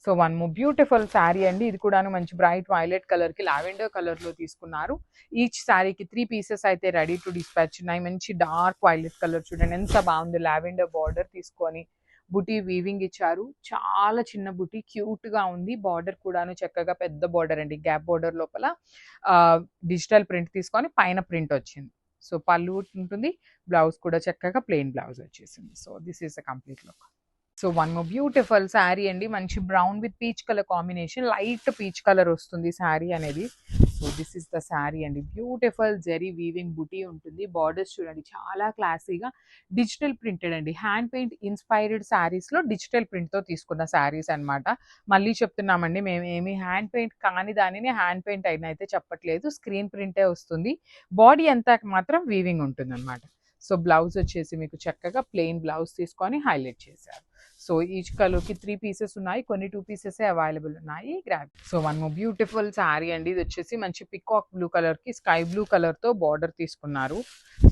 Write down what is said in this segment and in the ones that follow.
So one more beautiful sari అండి. ఇది కూడాను మంచి బ్రైట్ వైలెట్ కలర్ కి లావెండర్ కలర్ లో తీసుకున్నారు. ఈచ్ శారీకి 3 పీసెస్ అయితే రెడీ టు డిస్పాచ్ ఉన్నాయి. మంచి డార్క్ వైలెట్ కలర్ చూడండి ఎంత బాగుంది. లావెండర్ బార్డర్ తీసుకొని బుటీ వీవింగ్ ఇచ్చారు. చాలా చిన్న బుటీ క్యూట్ గా ఉంది. బార్డర్ కూడాను చక్కగా పెద్ద బార్డర్ అండి. గ్యాప్ బార్డర్ లోపల డిజిటల్ ప్రింట్ తీసుకొని పైన ప్రింట్ వచ్చింది. సో పళ్ళు ఉంటుంది. బ్లౌజ్ కూడా చక్కగా ప్లెయిన్ బ్లౌజ్ వచ్చేసింది. So this is the complete look. So one more beautiful sari అండి. మంచి brown with peach colour combination. Light peach colour వస్తుంది శారీ అనేది. So this is the sari అండి. బ్యూటిఫుల్ జెరీ వీవింగ్ బుటీ ఉంటుంది. బార్డర్స్ చూడండి చాలా క్లాసీగా డిజిటల్ ప్రింటెడ్ అండి. హ్యాండ్ పెయింట్ ఇన్స్పైర్డ్ శారీస్ లో డిజిటల్ ప్రింట్ తో తీసుకున్న శారీస్ అన్నమాట. మళ్ళీ చెప్తున్నామండి, మేము ఏమి హ్యాండ్ పెయింట్ కాని దానిని హ్యాండ్ పెయింట్ అయినా అయితే చెప్పట్లేదు. స్క్రీన్ ప్రింటే వస్తుంది. బాడీ అంతా మాత్రం వీవింగ్ ఉంటుంది అనమాట. సో బ్లౌజ్ వచ్చేసి మీకు చక్కగా ప్లెయిన్ బ్లౌజ్ తీసుకొని హైలైట్ చేశారు. సో ఈచ్ కలర్కి 3 పీసెస్ ఉన్నాయి. కొన్ని 2 పీసెస్ అవైలబుల్ ఉన్నాయి. Grab. So one more beautiful sari అండి. ఇది వచ్చేసి మంచి పికాక్ బ్లూ కలర్ కి స్కై బ్లూ కలర్ తో బార్డర్ తీసుకున్నారు.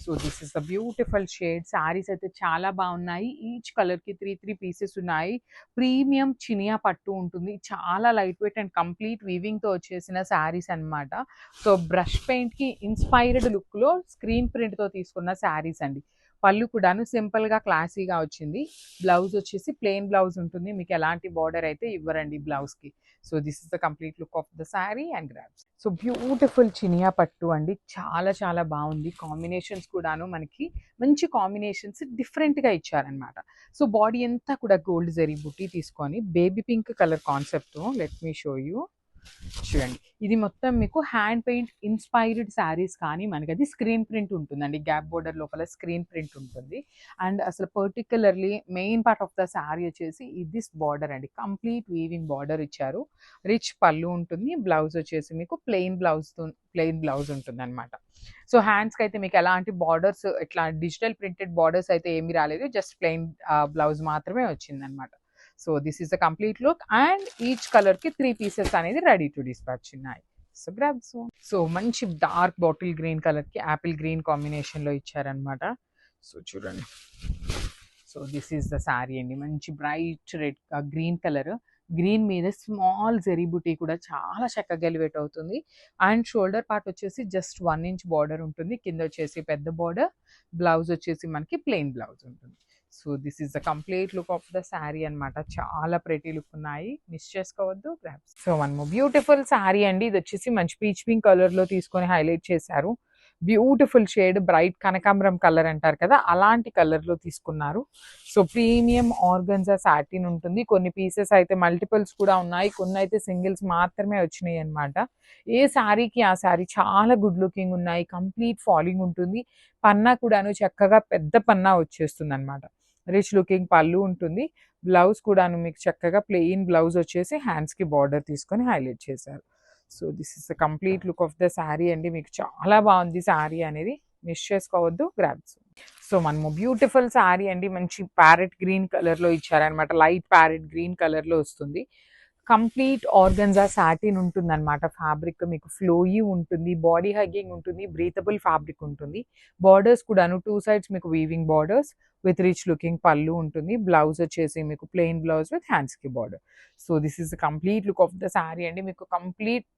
So this is the beautiful shade. Saris అయితే చాలా బాగున్నాయి. ఈచ్ కలర్ కి 3 పీసెస్ ఉన్నాయి. ప్రీమియం చినియా పట్టు ఉంటుంది. చాలా light weight and complete weaving తో వచ్చేసిన శారీస్ అన్నమాట. సో బ్రష్ పెయింట్ కి ఇన్స్పైర్డ్ లుక్ లో స్క్రీన్ ప్రింట్ తో తీసుకున్న శారీస్ అండి. పళ్ళు కూడాను సింపుల్ గా క్లాసీగా వచ్చింది. బ్లౌజ్ వచ్చేసి ప్లెయిన్ బ్లౌజ్ ఉంటుంది. మీకు ఎలాంటి బార్డర్ అయితే ఇవ్వరండి బ్లౌజ్ కి. So this is the complete look of the sari and grabs. So beautiful Chiniya పట్టు అండి. చాలా చాలా బాగుంది. కాంబినేషన్స్ కూడాను మనకి మంచి కాంబినేషన్స్ డిఫరెంట్ గా ఇచ్చారనమాట. సో బాడీ అంతా కూడా గోల్డ్ జరీ బుట్టి తీసుకొని బేబీ పింక్ కలర్ కాన్సెప్ట్ తో లెట్ మీ షో యూ. చూడండి ఇది మొత్తం మీకు హ్యాండ్ పెయింట్ ఇన్స్పైర్డ్ శారీస్ కానీ మనకి అది స్క్రీన్ ప్రింట్ ఉంటుందండి. గ్యాప్ బోర్డర్ లోపల స్క్రీన్ ప్రింట్ ఉంటుంది. అండ్ అసలు particularly main part of the sari వచ్చేసి దిస్ బార్డర్ అండి. కంప్లీట్ వీవింగ్ బార్డర్ ఇచ్చారు. రిచ్ పళ్ళు ఉంటుంది. బ్లౌజ్ వచ్చేసి మీకు ప్లెయిన్ బ్లౌజ్ ఉంటుంది అనమాట. సో హ్యాండ్స్కి అయితే మీకు ఎలాంటి బార్డర్స్ ఇట్లా డిజిటల్ ప్రింటెడ్ బార్డర్స్ అయితే ఏమీ రాలేదు. జస్ట్ ప్లెయిన్ బ్లౌజ్ మాత్రమే వచ్చింది అనమాట. So this is the complete look. And each colour కి 3 పీసెస్ అనేది రెడీ టు డిస్పాచ్ ఉన్నాయి. So grab. సో మంచి డార్క్ బాటిల్ గ్రీన్ కలర్ కి యాపిల్ గ్రీన్ కాంబినేషన్ లో ఇచ్చారనమాట. సో చూడండి. So this is the sari అండి. మంచి bright red green colour. Green మీద స్మాల్ జెరీ బుటీ కూడా చాలా చక్కగా ఎలివేట్ అవుతుంది. అండ్ షోల్డర్ పార్ట్ వచ్చేసి జస్ట్ 1 ఇంచ్ బార్డర్ ఉంటుంది. కింద వచ్చేసి పెద్ద బార్డర్. బ్లౌజ్ వచ్చేసి మనకి ప్లెయిన్ బ్లౌజ్ ఉంటుంది. So this is the complete look of the sari అనమాట. చాలా ప్రెటీ లుక్ ఉన్నాయి. మిస్ చేసుకోవద్దు. So one more beautiful sari అండి. ఇది వచ్చేసి మంచి పీచ్ పింక్ కలర్ లో తీసుకొని హైలైట్ చేశారు. Beautiful shade. బ్రైట్ కనకాంబరం కలర్ అంటారు కదా, అలాంటి కలర్ లో తీసుకున్నారు. సో ప్రీమియం ఆర్గన్జా సాటిన్ ఉంటుంది. కొన్ని పీసెస్ అయితే మల్టిపుల్స్ కూడా ఉన్నాయి. కొన్ని అయితే సింగిల్స్ మాత్రమే వచ్చినాయి అనమాట. ఏ శారీకి ఆ శారీ చాలా గుడ్ లుకింగ్ ఉన్నాయి. కంప్లీట్ ఫాలింగ్ ఉంటుంది. పన్నా కూడాను చక్కగా పెద్ద పన్నా వచ్చేస్తుంది అనమాట. రిచ్ లుకింగ్ పళ్ళు ఉంటుంది. బ్లౌజ్ కూడాను మీకు చక్కగా ప్లెయిన్ బ్లౌజ్ వచ్చేసి హ్యాండ్స్ కి బార్డర్ తీసుకొని హైలైట్ చేశారు. So this is the complete look of the sari అండి. మీకు చాలా బాగుంది శారీ అనేది. మిస్ చేసుకోవద్దు. గ్రాబ్స్. సో మనము బ్యూటిఫుల్ శారీ అండి. మంచి ప్యారెట్ గ్రీన్ కలర్ లో ఇచ్చారనమాట. లైట్ ప్యారెట్ గ్రీన్ కలర్ లో వస్తుంది. కంప్లీట్ ఆర్గన్జా సాటిన్ ఉంటుంది అనమాట. ఫ్యాబ్రిక్ మీకు ఫ్లోయీ ఉంటుంది. బాడీ హగ్గింగ్ ఉంటుంది. బ్రీతబుల్ ఫ్యాబ్రిక్ ఉంటుంది. బార్డర్స్ కూడాను 2 సైడ్స్ మీకు weaving borders with rich looking పళ్ళు ఉంటుంది. బ్లౌజ్ వచ్చేసి మీకు ప్లెయిన్ బ్లౌజ్ విత్ హ్యాండ్స్ కి border. So this is the complete look of the sari అండి. మీకు కంప్లీట్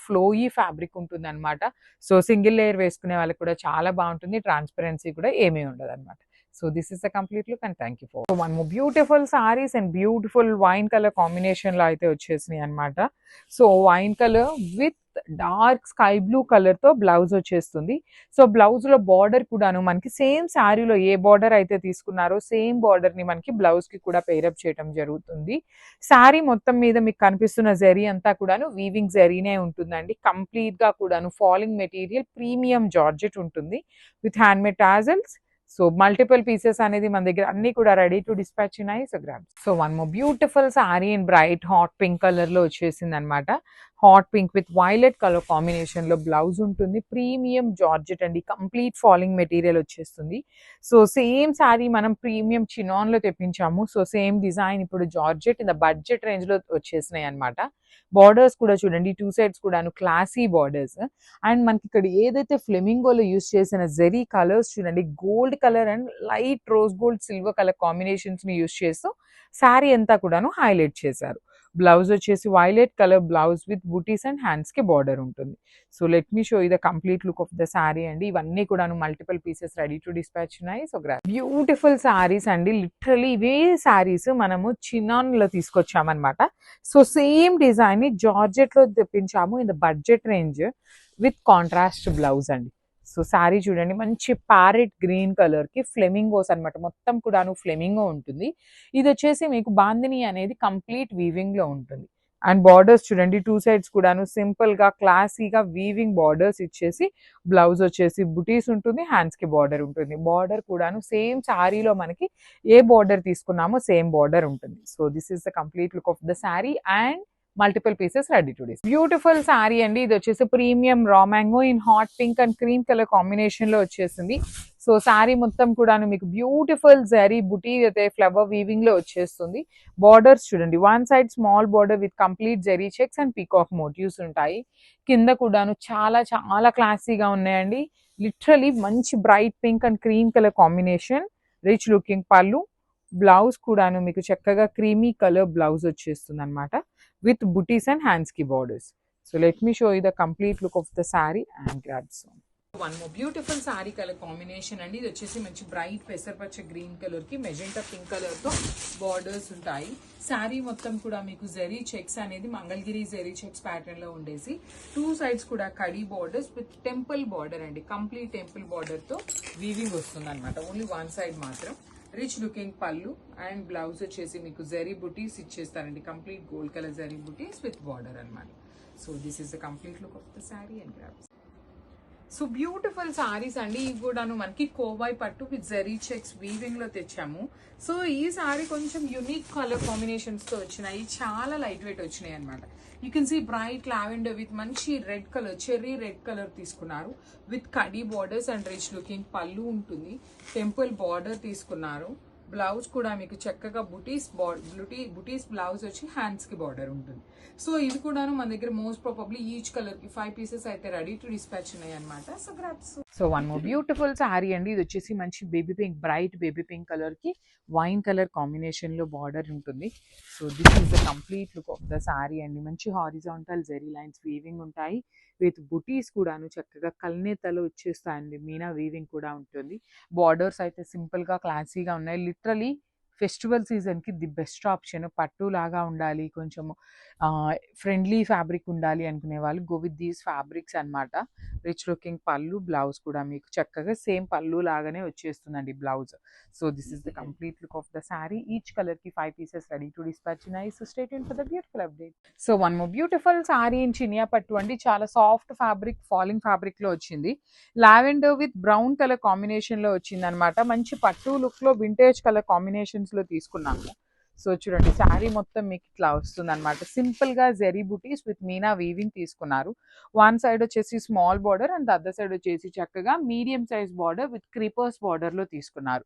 ఫ్లోయీ ఫ్యాబ్రిక్ ఉంటుంది అనమాట. సో సింగిల్ లేయర్ వేసుకునే వాళ్ళకి కూడా చాలా బాగుంటుంది. ట్రాన్స్పరెన్సీ కూడా ఏమీ ఉండదు అనమాట. So this is the complete look and thank you for one more beautiful sarees and beautiful wine color combination లో అయితే వచ్చేసినాయి అనమాట. So wine colour with dark sky blue colour తో బ్లౌజ్ వచ్చేస్తుంది. సో బ్లౌజ్ లో బార్డర్ కూడాను మనకి same శారీలో ఏ బార్డర్ అయితే తీసుకున్నారో సేమ్ బార్డర్ ని మనకి బ్లౌజ్ కి కూడా పేరప్ చేయడం జరుగుతుంది. శారీ మొత్తం మీద మీకు కనిపిస్తున్న జరీ అంతా కూడాను వీవింగ్ జరీనే ఉంటుందండి. కంప్లీట్ గా కూడాను ఫాలింగ్ మెటీరియల్ ప్రీమియం జార్జెట్ ఉంటుంది with hand made tassels. So multiple pieces అనేది మన దగ్గర అన్ని కూడా రెడీ టు డిస్పాచ్ ఉన్నాయి. So grab. So one more beautiful sorry in bright hot pink colour లో వచ్చేసింది అనమాట. Hot pink with violet colour combination లో బ్లౌజ్ ఉంటుంది. ప్రీమియం జార్జెట్ అండి. కంప్లీట్ ఫాలింగ్ మెటీరియల్ వచ్చేస్తుంది. సో సేమ్ శారీ మనం ప్రీమియం చినాన్ లో తెప్పించాము. సో సేమ్ డిజైన్ ఇప్పుడు georgette in the budget range లో వచ్చేసినాయి అనమాట. బార్డర్స్ కూడా చూడండి 2 సైడ్స్ కూడాను క్లాసీ బార్డర్స్. అండ్ మనకి ఇక్కడ ఏదైతే ఫ్లెమింగోలో యూస్ చేసిన జెరీ కలర్స్ చూడండి, gold colour and light rose gold silver colour combinations ని యూస్ చేస్తూ శారీ అంతా కూడాను హైలైట్ చేశారు. బ్లౌజ్ వచ్చేసి violet colour blouse with booties and హ్యాండ్స్కి బార్డర్ ఉంటుంది. So let me show you the complete look of the sari అండి. ఇవన్నీ కూడా multiple pieces ready to dispatch ఉన్నాయి. సో బ్యూటిఫుల్ శారీస్ అండి. లిటరలీ ఇవే శారీస్ మనము చినాన్లో తీసుకొచ్చామన్నమాట. సో సేమ్ డిజైన్ ని జార్జెట్ లో తెప్పించాము in the budget range with contrast blouse అండి. సో శారీ చూడండి, మంచి ప్యారెట్ గ్రీన్ కలర్ కి ఫ్లెమింగోస్ అనమాట, మొత్తం కూడాను ఫ్లెమింగో ఉంటుంది. ఇది వచ్చేసి మీకు బాందిని అనేది కంప్లీట్ వీవింగ్ లో ఉంటుంది. అండ్ బార్డర్స్ చూడండి, టూ సైడ్స్ కూడాను సింపుల్ గా క్లాసీగా వీవింగ్ బార్డర్స్ ఇచ్చేసి బ్లౌజ్ వచ్చేసి బుటీస్ ఉంటుంది, హ్యాండ్స్ కి బార్డర్ ఉంటుంది. బార్డర్ కూడాను సేమ్ శారీలో మనకి ఏ బార్డర్ తీసుకున్నామో సేమ్ బార్డర్ ఉంటుంది. So this is the complete look of the sari and multiple pieces ready to డిస్. బ్యూటిఫుల్ శారీ అండి. ఇది వచ్చేసి premium raw mango in hot pink and cream colour combination లో వచ్చేసింది. సో శారీ మొత్తం కూడాను మీకు బ్యూటిఫుల్ జరీ బుటీ అయితే ఫ్లవర్ వీవింగ్ లో వచ్చేస్తుంది. బార్డర్స్ చూడండి, one side small border with complete zari checks and peacock motifs ఉంటాయి. కింద కూడాను చాలా చాలా క్లాసీగా ఉన్నాయండి. లిటరలీ మంచి bright pink and cream colour combination, rich looking పళ్ళు. బ్లౌజ్ కూడాను మీకు చక్కగా క్రీమీ కలర్ బ్లౌజ్ వచ్చేస్తుంది అనమాట with booties and hands ki borders. So let me show you the complete look of the saree and grab some. One more beautiful saree color combination అండి. ఇది వచ్చేసి మంచి బ్రైట్ పెసరపచ్చ గ్రీన్ కలర్ కి magenta pink colour తో borders ఉంటాయి. శారీ మొత్తం కూడా మీకు జరీ చెక్స్ అనేది మంగళగిరి జరీ చెక్స్ ప్యాటర్న్ లో ఉండేసి టూ సైడ్స్ కూడా khadi borders with temple border అండి, కంప్లీట్ టెంపుల్ బార్డర్ తో వీవింగ్ వస్తుంది అనమాట. ఓన్లీ వన్ సైడ్ మాత్రం. రిచ్ లుకింగ్ పళ్ళు అండ్ బ్లౌజ్ వచ్చేసి మీకు జరీ బుటీస్ ఇచ్చేస్తారండి, complete gold colour zari buttis with border అనమాట. So this is the complete look of the sari and grabs. So beautiful saris అండి. ఇవి కూడాను మనకి కోవాయి పట్టు విత్ జరీ చెక్స్ వీవింగ్ లో తెచ్చాము. సో ఈ సారీ కొంచెం యూనిక్ కలర్ కాంబినేషన్స్ తో వచ్చినాయి, చాలా లైట్ వెయిట్ వచ్చినాయి అనమాట. You can see bright lavender with మంచి red colour, cherry red colour తీసుకున్నారు విత్ కడీ బార్డర్స్ అండ్ రిచ్ లుకింగ్ పళ్ళు ఉంటుంది. టెంపుల్ బార్డర్ తీసుకున్నారు. బ్లౌజ్ కూడా మీకు చక్కగా బుటీస్ బ్లౌజ్ వచ్చి హ్యాండ్స్ కి బార్డర్ ఉంటుంది. సో ఇది కూడాను మన దగ్గర మోస్ట్ ప్రాబబ్లీ ఈచ్ కలర్ కి 5 పీసెస్ అయితే రెడీ టు డిస్పాచ్ ఉన్నాయి అనమాట. So grabs. So one more beautiful sorry అండి. ఇది వచ్చేసి మంచి baby pink, bright baby pink colour కి వైన్ కలర్ కాంబినేషన్ లో బార్డర్ ఉంటుంది. So this is the complete look of the sorry అండి. మంచి హారిజాంటల్ జెరీ లైన్స్ వీవింగ్ ఉంటాయి విత్ బుటీస్ కూడాను చక్కగా కల్నేతలో వచ్చేస్తాయండి, మీనా వీవింగ్ కూడా ఉంటుంది. బార్డర్స్ అయితే సింపుల్ గా క్లాసీగా ఉన్నాయి. లిటరలీ ఫెస్టివల్ సీజన్కి ది బెస్ట్ ఆప్షన్. పట్టు లాగా ఉండాలి, కొంచెం ఫ్రెండ్లీ ఫ్యాబ్రిక్ ఉండాలి అనుకునే వాళ్ళు గో విత్ దీస్ ఫ్యాబ్రిక్స్ అనమాట. రిచ్ లుకింగ్ పళ్ళు, బ్లౌజ్ కూడా మీకు చక్కగా సేమ్ పళ్ళు లాగానే వచ్చేస్తుందండి blouse. So this is the complete look of the sari. Each colour కి 5 పీసెస్ రెడీ టు డిస్పాచ్ ఉన్నాయి. So stay tuned for the beautiful update. So one more beautiful sari in చినియా పట్టు అండి. చాలా సాఫ్ట్ ఫ్యాబ్రిక్, ఫాలింగ్ ఫ్యాబ్రిక్ లో వచ్చింది. Lavender with brown colour combination లో వచ్చింది అనమాట. మంచి పట్టు లుక్ లో వింటేజ్ కలర్ కాంబినేషన్స్ లో తీసుకున్నాము. సో చూడండి, శారీ మొత్తం మీకు ఇట్లా వస్తుంది అనమాట. సింపుల్ గా జెరీ బుటీస్ విత్ మీనా వీవింగ్ తీసుకున్నారు. వన్ సైడ్ వచ్చేసి small border and other side వచ్చేసి చక్కగా medium size border with creepers border లో తీసుకున్నారు.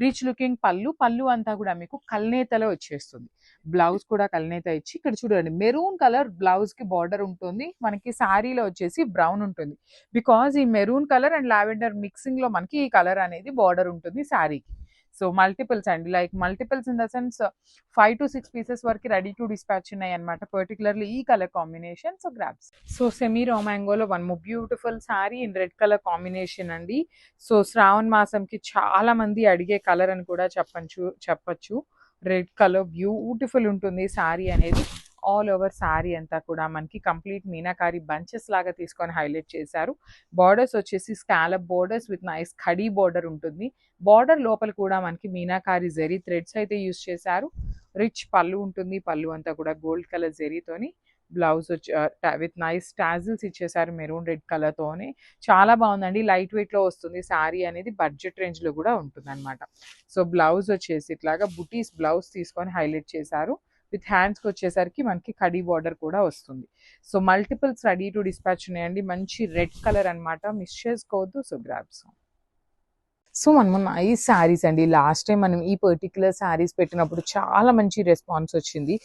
రిచ్ లుకింగ్ పళ్ళు అంతా కూడా మీకు కల్నేతలో వచ్చేస్తుంది. బ్లౌజ్ కూడా కల్నేత ఇచ్చి ఇక్కడ చూడండి మెరూన్ కలర్ బ్లౌజ్ కి బార్డర్ ఉంటుంది. మనకి శారీలో వచ్చేసి బ్రౌన్ ఉంటుంది. బికాజ్ ఈ maroon colour and lavender mixing లో మనకి ఈ కలర్ అనేది బార్డర్ ఉంటుంది శారీకి. సో మల్టిపుల్స్ అండి, like multiples in the sense 5 to 6 pieces వరకు రెడీ టు డిస్పాచ్ ఉన్నాయి అనమాట, పర్టికులర్లీ ఈ colour combination. So grabs. So semi రోమాంగోలో one more beautiful sari in red colour combination అండి. సో శ్రావణ మాసంకి చాలా మంది అడిగే కలర్ అని కూడా చెప్పచ్చు. రెడ్ కలర్ బ్యూటిఫుల్ ఉంటుంది శారీ అనేది. ఆల్ ఓవర్ శారీ అంతా కూడా మనకి కంప్లీట్ మీనాకారి బంచెస్ లాగా తీసుకొని హైలైట్ చేశారు. బార్డర్స్ వచ్చేసి స్కాలప్ బార్డర్స్ విత్ నైస్ ఖడీ బార్డర్ ఉంటుంది. బార్డర్ లోపల కూడా మనకి మీనాకారి జెరీ థ్రెడ్స్ అయితే యూస్ చేశారు. రిచ్ పళ్ళు ఉంటుంది. పళ్ళు అంతా కూడా గోల్డ్ కలర్ జెరీతోని, బ్లౌజ్ విత్ నైస్ టాజిల్స్ ఇచ్చేసారు మెరూన్ రెడ్ కలర్ తోనే. చాలా బాగుందండి. లైట్ వెయిట్ లో వస్తుంది శారీ అనేది, బడ్జెట్ రేంజ్ లో కూడా ఉంటుంది అనమాట. సో బ్లౌజ్ వచ్చేసి ఇట్లాగా బుటీస్ బ్లౌజ్ తీసుకొని హైలైట్ చేశారు. విత్ హ్యాండ్స్కి వచ్చేసరికి మనకి కడీ బార్డర్ కూడా వస్తుంది. So multiples ready to dispatch ఉన్నాయండి. మంచి రెడ్ కలర్ అనమాట, మిస్ చేసుకోవద్దు. So grabs. సో మనము నైస్ శారీస్ అండి. లాస్ట్ టైం మనం ఈ పర్టిక్యులర్ శారీస్ పెట్టినప్పుడు చాలా మంచి రెస్పాన్స్ వచ్చింది.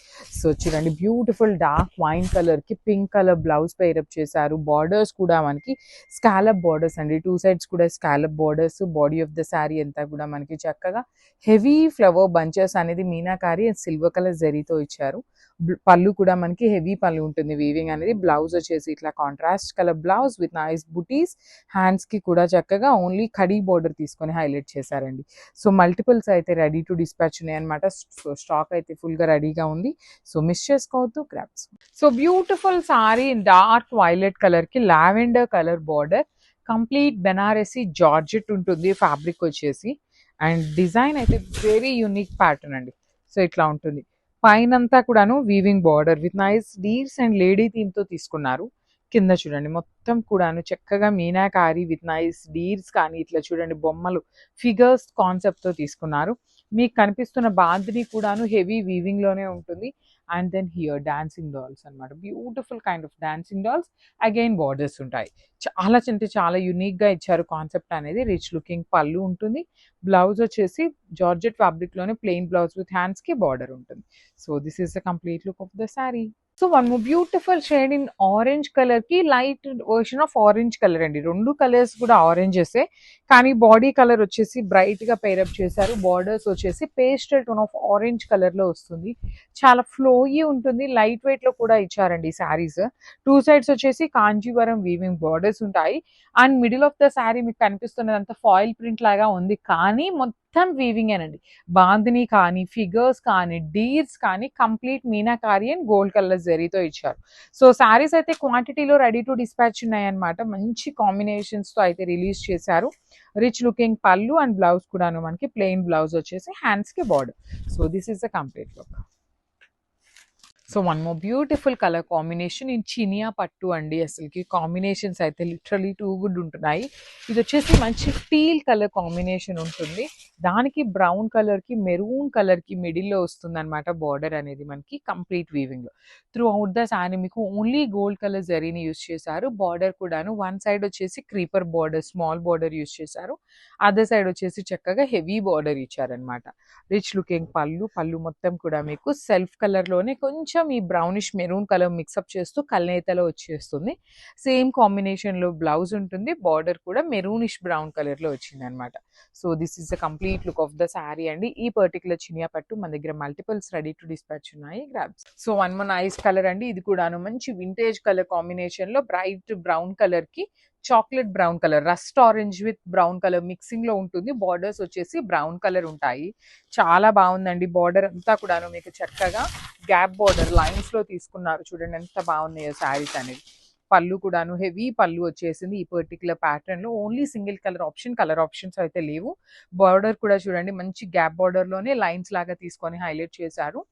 సో చూడండి బ్యూటిఫుల్ డార్క్ వైన్ కలర్కి పింక్ కలర్ బ్లౌజ్ పేరప్ చేశారు. బార్డర్స్ కూడా మనకి స్కాలప్ బార్డర్స్ అండి. 2 సైడ్స్ కూడా scallop borders. Body of the sari అంతా కూడా మనకి చక్కగా హెవీ ఫ్లవర్ బంచెస్ అనేది మీనాకారి అండ్ సిల్వర్ కలర్ జరీతో ఇచ్చారు. పళ్ళు కూడా మనకి హెవీ పళ్ళు ఉంటుంది వీవింగ్ అనేది. బ్లౌజ్ వచ్చేసి ఇట్లా contrast colour blouse with nice బుటీస్. హ్యాండ్స్కి కూడా చక్కగా ఓన్లీ కడీ బోర్డర్ తీసుకొని హైలైట్ చేశారండి. సో మల్టిపుల్స్ అయితే రెడీ టు డిస్పాచ్ ఉన్నాయి అనమాట. సో స్టాక్ అయితే ఫుల్గా రెడీగా ఉంది. సో మిస్ చేసుకోవద్దు, grabs. So beautiful sari dark violet కలర్కి lavender colour border, complete Banarasi georgette ఉంటుంది ఫ్యాబ్రిక్ వచ్చేసి. అండ్ డిజైన్ అయితే వెరీ యూనిక్ ప్యాటర్న్ అండి. సో ఇట్లా ఉంటుంది. పైనంతా కూడాను weaving border with nice deers and lady థీమ్తో తీసుకున్నారు. కింద చూడండి మొత్తం కూడాను చక్కగా మీనాకారి విత్ నైస్ డీర్స్ కానీ ఇట్లా చూడండి బొమ్మలు ఫిగర్స్ కాన్సెప్ట్తో తీసుకున్నారు. మీకు కనిపిస్తున్న బాందిని కూడాను హెవీ వీవింగ్లోనే ఉంటుంది. And then here dancing dolls అనమాట. Beautiful kind of dancing dolls. Again borders ఉంటాయి. చాలా అంటే చాలా యూనిక్గా ఇచ్చారు కాన్సెప్ట్ అనేది. రిచ్ లుకింగ్ పళ్ళు ఉంటుంది. బ్లౌజ్ వచ్చేసి జార్జెట్ ఫ్యాబ్రిక్లోనే ప్లెయిన్ బ్లౌజ్ విత్ హ్యాండ్స్కి బార్డర్ ఉంటుంది. So this is the complete look of the sari. So one more beautiful shade in orange colour కి light version of orange colour అండి. రెండు కలర్స్ కూడా ఆరెంజెసే, కానీ బాడీ కలర్ వచ్చేసి బ్రైట్ గా పేరప్ చేశారు. బార్డర్స్ వచ్చేసి pastel tone of orange colour లో వస్తుంది. చాలా ఫ్లోయీ ఉంటుంది. లైట్ వెయిట్ లో కూడా ఇచ్చారండి శారీస్. 2 సైడ్స్ వచ్చేసి కాంజీవరం వీవింగ్ బార్డర్స్ ఉంటాయి. And middle of the sari మీకు కనిపిస్తున్నదంతా ఫాయిల్ ప్రింట్ లాగా ఉంది, కానీ మొత్తం వీవింగ్ ఏనండి. బాందిని కానీ ఫిగర్స్ కానీ డీర్స్ కానీ complete meenakari and gold colour జరీతో ఇచ్చారు. సో శారీస్ అయితే క్వాంటిటీలో రెడీ టు డిస్పాచ్ ఉన్నాయన్నమాట. మంచి కాంబినేషన్స్తో అయితే రిలీజ్ చేశారు. రిచ్ లుకింగ్ పళ్ళు అండ్ బ్లౌజ్ కూడాను మనకి ప్లెయిన్ బ్లౌజ్ వచ్చేసి హ్యాండ్స్కి border. So this is the complete look. So one more beautiful colour combination in చినియా పట్టు అండి. అసలుకి కాంబినేషన్స్ అయితే లిటరలీ టూ గుడ్ ఉంటున్నాయి. ఇది వచ్చేసి మంచి టీల్ కలర్ కాంబినేషన్ ఉంటుంది. దానికి బ్రౌన్ కలర్కి మెరూన్ కలర్కి మిడిల్లో వస్తుంది అనమాట బార్డర్ అనేది మనకి కంప్లీట్ వీవింగ్లో. త్రూ అవుట్ ద శారీ మీకు ఓన్లీ గోల్డ్ కలర్ జరీని యూస్ చేశారు. బార్డర్ కూడాను వన్ సైడ్ వచ్చేసి creeper border small border use చేశారు. అదర్ సైడ్ వచ్చేసి చక్కగా హెవీ బార్డర్ ఇచ్చారనమాట. రిచ్ లుకింగ్ పళ్ళు మొత్తం కూడా మీకు సెల్ఫ్ కలర్లోనే కొంచెం ఈ బ్రౌనిష్ మెరూన్ కలర్ మిక్సప్ చేస్తూ కల్నేతలో వచ్చేస్తుంది. సేమ్ కాంబినేషన్లో బ్లౌజ్ ఉంటుంది. బార్డర్ కూడా మెరూనిష్ బ్రౌన్ కలర్లో వచ్చింది అనమాట. So this is the complete look of the sari అండి. ఈ పర్టికులర్ చినియా పట్టు మన దగ్గర మల్టిపుల్స్ రెడీ టు డిస్పాచ్ ఉన్నాయి. Grabs. So one more nice colour అండి. ఇది కూడాను మంచి వింటేజ్ కలర్ కాంబినేషన్లో బ్రైట్ బ్రౌన్ కలర్కి chocolate brown colour rust orange with brown colour mixing లో ఉంటుంది. బార్డర్స్ వచ్చేసి బ్రౌన్ కలర్ ఉంటాయి. చాలా బాగుందండి. బార్డర్ అంతా కూడాను మీకు చక్కగా గ్యాప్ బార్డర్ లైన్స్ లో తీసుకున్నారు. చూడండి ఎంత బాగున్నాయో శారీస్ అనేది. పళ్ళు కూడాను హెవీ పళ్ళు వచ్చేసింది. ఈ పర్టికులర్ ప్యాటర్న్ లో ఓన్లీ సింగిల్ కలర్ ఆప్షన్స్ అయితే లేవు. బార్డర్ కూడా చూడండి మంచి గ్యాప్ బార్డర్ లోనే లైన్స్ లాగా తీసుకొని హైలైట్ చేశారు.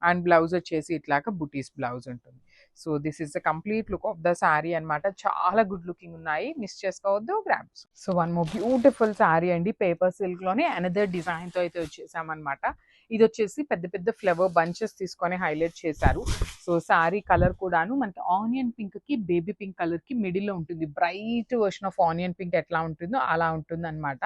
అండ్ బ్లౌజ్ వచ్చేసి ఇట్లాగా బుటీస్ బ్లౌజ్ ఉంటుంది. So this is the complete look of the sari అనమాట. చాలా గుడ్ లుకింగ్ ఉన్నాయి. మిస్ చేసుకోవద్దు, grabs. So one more beautiful sari అండి. పేపర్ సిల్క్ లోనే అనదర్ డిజైన్ తో అయితే వచ్చేసామన్నమాట. ఇది వచ్చేసి పెద్ద పెద్ద ఫ్లవర్ బంచెస్ తీసుకొని హైలైట్ చేశారు. సో శారీ కలర్ కూడాను మనకి ఆనియన్ పింక్ కి బేబీ పింక్ కలర్ కి మిడిల్ లో ఉంటుంది. Bright version of onion pink ఎట్లా ఉంటుందో అలా ఉంటుంది అనమాట.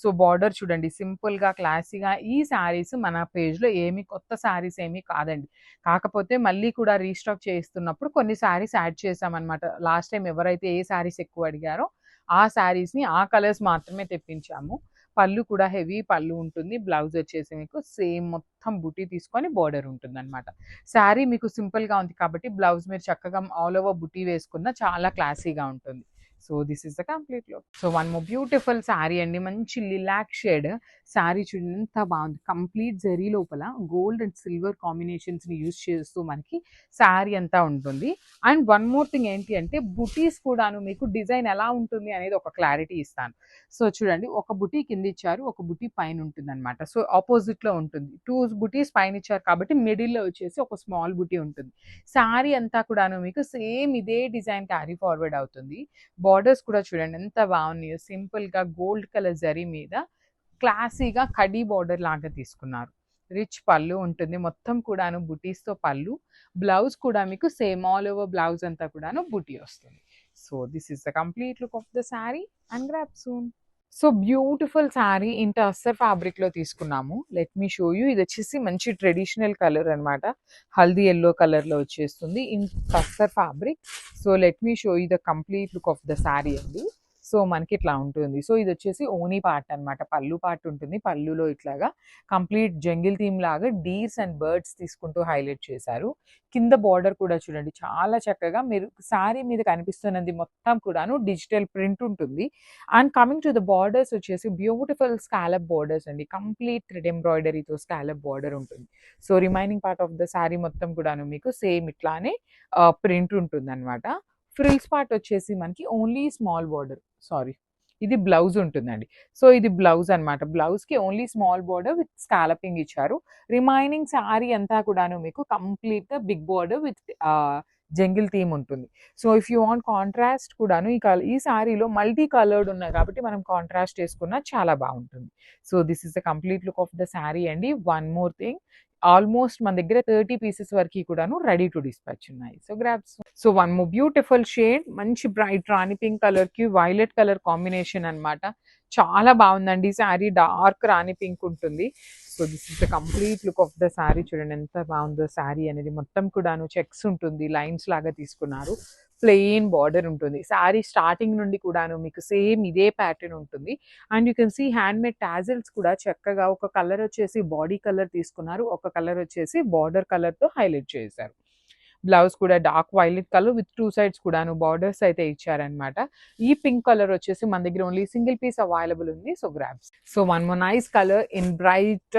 సో బార్డర్ చూడండి సింపుల్ గా క్లాసీగా. ఈ శారీస్ మన పేజ్ లో ఏమి కొత్త శారీస్ ఏమీ కాదండి. కాకపోతే మళ్ళీ కూడా రీస్టాక్ చేస్తున్నప్పుడు కొన్ని శారీస్ యాడ్ చేసామన్నమాట. లాస్ట్ టైం ఎవరైతే ఏ శారీస్ ఎక్కువ అడిగారో ఆ శారీస్ ని ఆ కలర్స్ మాత్రమే తెప్పించాము. పళ్ళు కూడా హెవీ పళ్ళు ఉంటుంది. బ్లౌజ్ వచ్చేసి మీకు సేమ్ మొత్తం బుటీ తీసుకొని బార్డర్ ఉంటుంది అనమాట. శారీ మీకు సింపుల్ గా ఉంది కాబట్టి బ్లౌజ్ మీరు చక్కగా ఆల్ ఓవర్ బుటీ వేసుకున్న చాలా క్లాసీగా ఉంటుంది. So this is the complete look. So one more beautiful sari అండి. మంచి లిలాక్ షేడ్ శారీ చూడండి ఎంత బాగుంది. కంప్లీట్ జరీ లోపల గోల్డ్ అండ్ సిల్వర్ కాంబినేషన్స్ ని యూజ్ చేస్తూ మనకి శారీ అంతా ఉంటుంది. అండ్ వన్ మోర్ థింగ్ ఏంటి అంటే బుటీస్ కూడాను మీకు డిజైన్ ఎలా ఉంటుంది అనేది ఒక క్లారిటీ ఇస్తాను. సో చూడండి ఒక బుటీ కింద ఇచ్చారు, ఒక బుటీ పైన ఉంటుంది అనమాట. సో ఆపోజిట్ లో ఉంటుంది. 2 బుటీస్ పైన ఇచ్చారు కాబట్టి మిడిల్ లో వచ్చేసి ఒక స్మాల్ బుటీ ఉంటుంది. శారీ అంతా కూడాను మీకు సేమ్ ఇదే డిజైన్ క్యారీ ఫార్వర్డ్ అవుతుంది. బార్డర్స్ కూడా చూడండి ఎంత బాగున్నాయో. సింపుల్ గా గోల్డ్ కలర్ జరీ మీద క్లాసీగా కడీ బార్డర్ లాగా తీసుకున్నారు. రిచ్ పళ్ళు ఉంటుంది. మొత్తం కూడాను బుటీస్ తో పళ్ళు. బ్లౌజ్ కూడా మీకు సేమ్ ఆల్ ఓవర్ బ్లౌజ్ అంతా కూడాను బుటీ వస్తుంది. So this is the complete look of the sari and grab soon. So beautiful sari in tussar fabric లో తీసుకున్నాము. Let me show you. ఇది వచ్చేసి మంచి ట్రెడిషనల్ కలర్ అన్నమాట. హల్దీ ఎల్లో కలర్ లో వచ్చేస్తుంది in tussar fabric. So let me show you the complete look of the sari అండి. So మనకి ఇట్లా ఉంటుంది. సో ఇది వచ్చేసి ఓనీ పార్ట్ అన్నమాట. పళ్ళు పార్ట్ ఉంటుంది. పళ్ళులో ఇట్లాగా కంప్లీట్ జంగిల్ థీమ్ లాగా డీర్స్ అండ్ బర్డ్స్ తీసుకుంటూ హైలైట్ చేశారు. కింద బార్డర్ కూడా చూడండి చాలా చక్కగా మీరు శారీ మీద కనిపిస్తున్నది మొత్తం కూడాను డిజిటల్ ప్రింట్ ఉంటుంది. And coming to the borders వచ్చేసి బ్యూటిఫుల్ స్కాలప్ బార్డర్స్ అండి. కంప్లీట్ థ్రెడ్ ఎంబ్రాయిడరీతో స్కాలప్ బార్డర్ ఉంటుంది. So remaining part of the sari మొత్తం కూడాను మీకు సేమ్ ఇట్లానే ప్రింట్ ఉంటుంది అనమాట. ఫ్రిల్స్ పార్ట్ వచ్చేసి మనకి ఓన్లీ స్మాల్ బార్డర్, సారీ ఇది బ్లౌజ్ ఉంటుందండి. సో ఇది బ్లౌజ్ అనమాట. బ్లౌజ్ కి only small border with scalloping ఇచ్చారు. రిమైనింగ్ శారీ అంతా కూడాను మీకు కంప్లీట్ గా big border with jungle theme ఉంటుంది. So if you want contrast కూడాను ఈ శారీలో మల్టీ కలర్డ్ ఉన్నాయి కాబట్టి మనం కాంట్రాస్ట్ వేసుకున్నా చాలా బాగుంటుంది. So this is the complete look of the sari అండి. వన్ మోర్ థింగ్, ఆల్మోస్ట్ మన దగ్గర 30 పీసెస్ వరకు కూడాను రెడీ టు డిస్పాచ్ ఉన్నాయి. So grabs. So one more beautiful shade, మంచి బ్రైట్ రాణి పింక్ కలర్ కి వైలెట్ కలర్ కాంబినేషన్ అన్నమాట. చాలా బాగుందండి శారీ. డార్క్ రాణి పింక్ ఉంటుంది. So this is the complete look of the sari. చూడండి ఎంత బాగుందో శారీ అనేది. మొత్తం కూడాను చెక్స్ ఉంటుంది, లైన్స్ లాగా తీసుకున్నారు. ప్లెయిన్ బార్డర్ ఉంటుంది. శారీ స్టార్టింగ్ నుండి కూడాను మీకు సేమ్ ఇదే ప్యాటర్న్ ఉంటుంది. And you can see hand made tassels కూడా చక్కగా ఒక కలర్ వచ్చేసి బాడీ కలర్ తీసుకున్నారు, ఒక కలర్ వచ్చేసి బార్డర్ కలర్ తో హైలైట్ చేశారు. బ్లౌజ్ కూడా dark violet colour with 2 sides కూడాను బార్డర్స్ అయితే ఇచ్చారనమాట. ఈ పింక్ కలర్ వచ్చేసి మన దగ్గర ఓన్లీ సింగిల్ పీస్ అవైలబుల్ ఉంది. So grabs. So one more nice colour in bright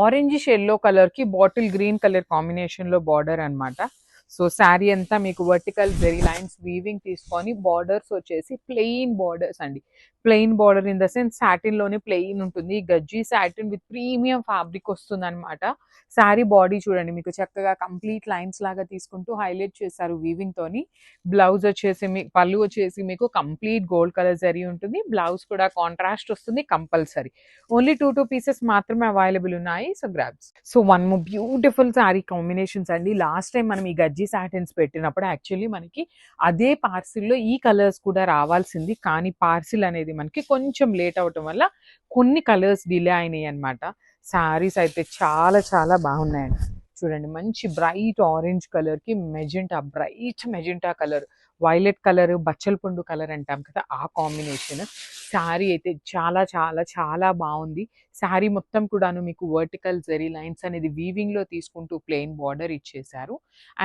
orangish yellow colour కి బాటిల్ గ్రీన్ కలర్ కాంబినేషన్ లో బార్డర్ అన్నమాట. సో శారీ అంతా మీకు వర్టికల్ జెరీ లైన్స్ వీవింగ్ తీసుకొని బార్డర్స్ వచ్చేసి ప్లెయిన్ బార్డర్స్ అండి. Plain border in the sense satin లోనే ప్లెయిన్ ఉంటుంది. గజ్జి సాటిన్ విత్ ప్రీమియం ఫ్యాబ్రిక్ వస్తుంది అనమాట. శారీ బాడీ చూడండి మీకు చక్కగా కంప్లీట్ లైన్స్ లాగా తీసుకుంటూ హైలైట్ చేశారు వీవింగ్ తోని. బ్లౌజ్ వచ్చేసి పళ్ళు వచ్చేసి మీకు కంప్లీట్ గోల్డ్ కలర్ జరీ ఉంటుంది. బ్లౌజ్ కూడా కాంట్రాస్ట్ వస్తుంది కంపల్సరీ. ఓన్లీ 2 పీసెస్ మాత్రమే అవైలబుల్ ఉన్నాయి. So grabs. So one more beautiful sari combinations అండి. లాస్ట్ టైం మనం ఈ గజ్జి సాటిన్స్ పెట్టినప్పుడు యాక్చువల్లీ మనకి అదే పార్సిల్లో ఈ కలర్స్ కూడా రావాల్సింది, కానీ పార్సిల్ అనేది మనకి కొంచెం లేట్ అవటం వల్ల కొన్ని కలర్స్ డిలే అయినాయి అనమాట. శారీస్ అయితే చాలా చాలా బాగున్నాయండి. చూడండి మంచి బ్రైట్ ఆరెంజ్ కలర్ కి magenta, bright magenta colour, violet colour, బచ్చల పండు కలర్ అంటాం కదా ఆ కాంబినేషన్. శారీ అయితే చాలా చాలా చాలా బాగుంది. శారీ మొత్తం కూడాను మీకు వర్టికల్ జెరీ లైన్స్ అనేది వీవింగ్ లో తీసుకుంటూ ప్లెయిన్ బార్డర్ ఇచ్చేసారు.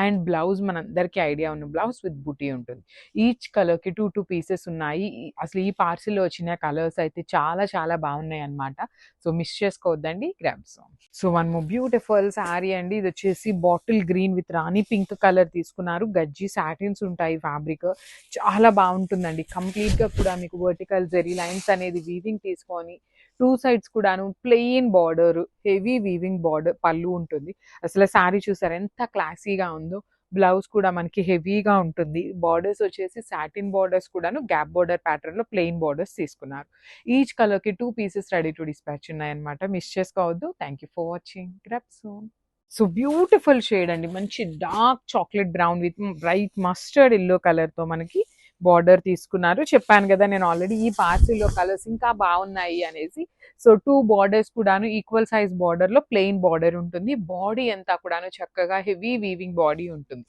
అండ్ బ్లౌజ్ మనందరికీ ఐడియా ఉన్న బ్లౌజ్ విత్ బుటీ ఉంటుంది. ఈచ్ కలర్ కి 2 పీసెస్ ఉన్నాయి. అసలు ఈ పార్సిల్లో వచ్చిన కలర్స్ అయితే చాలా చాలా బాగున్నాయి అన్నమాట. సో మిస్ చేసుకోవద్దండి. Grabs. So one more beautiful sari అండి. ఇది వచ్చేసి bottle green with rani pink colour తీసుకున్నారు. గజ్జి సాటిన్స్ ఉంటాయి ఫ్యాబ్రిక్. చాలా బాగుంటుందండి. కంప్లీట్ గా కూడా మీకు వర్టికల్ జెరీ లైన్స్ అనేది వీవింగ్ తీసుకొని 2 సైడ్స్ కూడాను plain border, heavy weaving border పళ్ళు ఉంటుంది. అసలు శారీ చూసారు ఎంత క్లాసీగా ఉందో. బ్లౌజ్ కూడా మనకి హెవీగా ఉంటుంది. బార్డర్స్ వచ్చేసి సాటిన్ బార్డర్స్ కూడాను గ్యాప్ బార్డర్ ప్యాటర్న్ లో ప్లెయిన్ బార్డర్స్ తీసుకున్నారు. ఈచ్ కలర్ కి 2 పీసెస్ రెడీ టు డిస్పాచ్ ఉన్నాయన్నమాట. మిస్ చేసుకోవద్దు. Thank you for watching. Grab soon. So beautiful shade అండి. మంచి dark chocolate brown with bright mustard yellow colour తో మనకి బార్డర్ తీసుకున్నారు. చెప్పాను కదా నేను ఆల్రెడీ ఈ పార్సిల్లో కలర్స్ ఇంకా బాగున్నాయి అనేసి. సో 2 బార్డర్స్ కూడాను ఈక్వల్ సైజ్ బార్డర్ లో ప్లెయిన్ బార్డర్ ఉంటుంది. బాడీ అంతా కూడాను చక్కగా హెవీ వీవింగ్ బాడీ ఉంటుంది.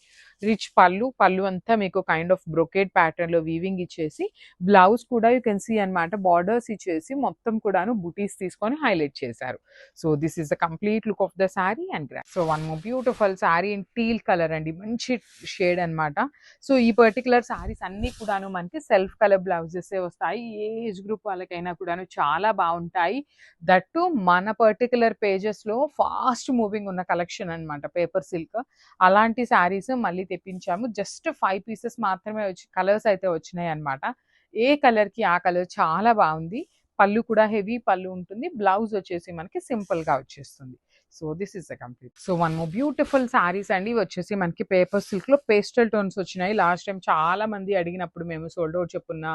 రిచ్ పళ్ళు అంతా మీకు కైండ్ ఆఫ్ బ్రొకేడ్ ప్యాటర్న్ లో వీవింగ్ ఇచ్చేసి, బ్లౌజ్ కూడా యూ కెన్ సీ అనమాట బార్డర్స్ ఇచ్చేసి మొత్తం కూడాను బుటీస్ తీసుకొని హైలైట్ చేశారు. So this is the complete look of the sari and gram. So one more beautiful sari in teal colour అండి. మంచి షేడ్ అనమాట. సో ఈ పర్టికులర్ శారీస్ అన్ని కూడాను మనకి సెల్ఫ్ కలర్ బ్లౌజెస్ వస్తాయి. ఏ ఏజ్ గ్రూప్ వాళ్ళకైనా కూడాను చాలా బాగుంటాయి. దట్టు మన పర్టికులర్ పేజెస్ లో ఫాస్ట్ మూవింగ్ ఉన్న కలెక్షన్ అనమాట పేపర్ సిల్క్. అలాంటి శారీస్ మళ్ళీ తెప్పించాము. జస్ట్ 5 పీసెస్ మాత్రమే కలర్స్ అయితే వచ్చినాయి అనమాట. ఏ కలర్ కి ఆ కలర్ చాలా బాగుంది. పళ్ళు కూడా హెవీ పళ్ళు ఉంటుంది. బ్లౌజ్ వచ్చేసి మనకి సింపుల్ గా వచ్చేస్తుంది. So this is the complete. So one more beautiful saris అండి. ఇవి వచ్చేసి మనకి పేపర్ సిల్క్ లో పేస్టల్ టోన్స్ వచ్చినాయి. లాస్ట్ టైం చాలా మంది అడిగినప్పుడు మేము సోల్డ్ అవుట్ చెప్పున్న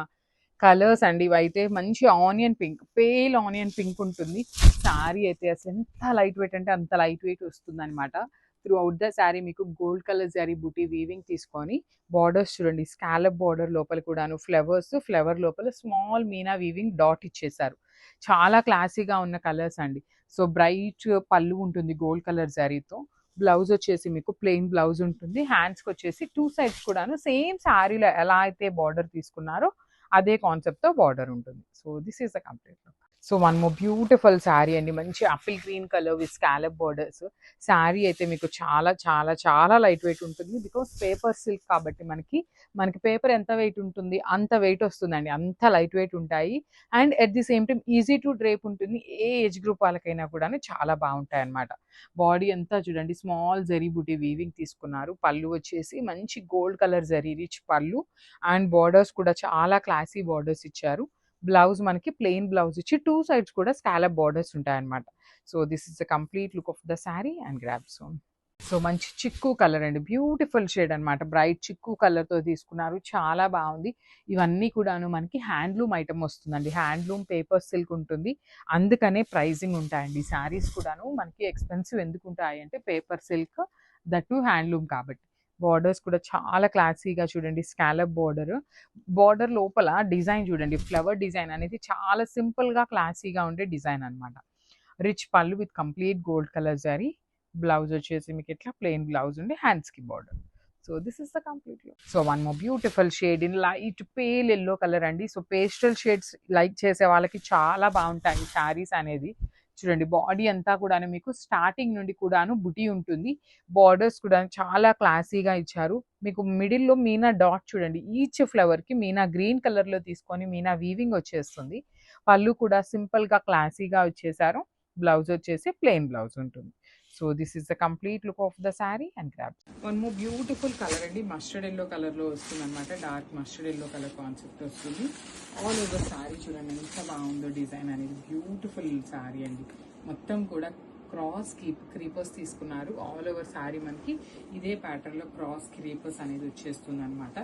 కలర్స్ అండి. ఇవైతే మంచి onion pink, pale onion pink ఉంటుంది. శారీ అయితే అసలు ఎంత లైట్ వెయిట్ అంటే అంత లైట్ వెయిట్ వస్తుంది అనమాట. త్రూ అవుట్ ద శారీ మీకు గోల్డ్ కలర్ జరీ బుటీ వీవింగ్ తీసుకొని బార్డర్స్ చూడండి, స్కాలప్ బార్డర్ లోపల కూడాను ఫ్లవర్స్, ఫ్లవర్ లోపల స్మాల్ మీనా వీవింగ్ డాట్ ఇచ్చేసారు. చాలా క్లాసీగా ఉన్న కలర్స్ అండి. సో బ్రైట్ పళ్ళు ఉంటుంది గోల్డ్ కలర్ జరీతో. బ్లౌజ్ వచ్చేసి మీకు ప్లెయిన్ బ్లౌజ్ ఉంటుంది. హ్యాండ్స్కి వచ్చేసి టూ సైడ్స్ కూడాను సేమ్ శారీలో ఎలా అయితే బార్డర్ తీసుకున్నారో అదే కాన్సెప్ట్తో బార్డర్ ఉంటుంది. So this is the complete look. So one more beautiful sari అండి, మంచి apple green colour with scallop borders. Sari అయితే మీకు చాలా చాలా చాలా లైట్ వెయిట్ ఉంటుంది. బికాస్ పేపర్ సిల్క్ కాబట్టి మనకి పేపర్ ఎంత వెయిట్ ఉంటుంది అంత వెయిట్ వస్తుందండి, అంత లైట్ వెయిట్ ఉంటాయి. And at the same time easy to drape ఉంటుంది. ఏ ఏజ్ గ్రూప్ వాళ్ళకైనా కూడా చాలా బాగుంటాయి అన్నమాట. బాడీ అంతా చూడండి స్మాల్ జరీ బుటీ వీవింగ్ తీసుకున్నారు. పళ్ళు వచ్చేసి మంచి గోల్డ్ కలర్ జరీ రిచ్ పళ్ళు అండ్ బార్డర్స్ కూడా చాలా క్లాసీ బార్డర్స్ ఇచ్చారు. బ్లౌజ్ మనకి ప్లెయిన్ బ్లౌజ్ ఇచ్చి టూ సైడ్స్ కూడా స్కాలప్ బార్డర్స్ ఉంటాయన్నమాట. So this is the complete look of the sari and grab son. So మంచి చిక్కు కలర్ అండి, బ్యూటిఫుల్ షేడ్ అనమాట. బ్రైట్ చిక్కు కలర్తో తీసుకున్నారు, చాలా బాగుంది. ఇవన్నీ కూడాను మనకి హ్యాండ్లూమ్ ఐటమ్ వస్తుందండి. హ్యాండ్లూమ్ పేపర్ సిల్క్ ఉంటుంది, అందుకనే ప్రైజింగ్ ఉంటాయండి. శారీస్ కూడాను మనకి ఎక్స్పెన్సివ్ ఎందుకు ఉంటాయి అంటే పేపర్ సిల్క్, దట్టు హ్యాండ్లూమ్ కాబట్టి. బార్డర్స్ కూడా చాలా క్లాసీగా చూడండి, స్కాలప్ బార్డర్ లోపల డిజైన్ చూడండి, ఫ్లవర్ డిజైన్ అనేది చాలా సింపుల్గా క్లాసీగా ఉండే డిజైన్ అనమాట. రిచ్ పళ్ళు with complete gold colour zari. Blouse వచ్చేసి మీకు ఇట్లా ప్లెయిన్ బ్లౌజ్ ఉండి హ్యాండ్స్కి border. So this is the complete look. So one more beautiful shade in light pale yellow colour అండి. సో పేస్టల్ షేడ్స్ లైక్ చేసే వాళ్ళకి చాలా బాగుంటాయి శారీస్ అనేది. చూడండి బాడీ అంతా కూడా మీకు స్టార్టింగ్ నుండి కూడాను బుటీ ఉంటుంది. బార్డర్స్ కూడా చాలా క్లాసీగా ఇచ్చారు. మీకు మిడిల్లో మీనా డాట్ చూడండి, ఈచ్ ఫ్లవర్కి మీనా గ్రీన్ కలర్లో తీసుకొని మీనా వీవింగ్ వచ్చేస్తుంది. పళ్ళు కూడా సింపుల్గా క్లాసీగా వచ్చేసారు. బ్లౌజ్ వచ్చేసి ప్లెయిన్ బ్లౌజ్ ఉంటుంది. So this is the complete look of the sari and grab. One more beautiful colour అండి, మస్టర్డ్ ఎల్లో కలర్లో వస్తుంది అనమాట. Dark mustard yellow colour concept వస్తుంది. ఆల్ ఓవర్ శారీ చూడండి ఎంత బాగుందో డిజైన్ అనేది. బ్యూటిఫుల్ శారీ అండి, మొత్తం కూడా క్రాస్ క్రీపర్స్ తీసుకున్నారు. ఆల్ ఓవర్ శారీ మనకి ఇదే ప్యాటర్న్లో క్రాస్ క్రీపర్స్ అనేది వచ్చేస్తుంది అనమాట.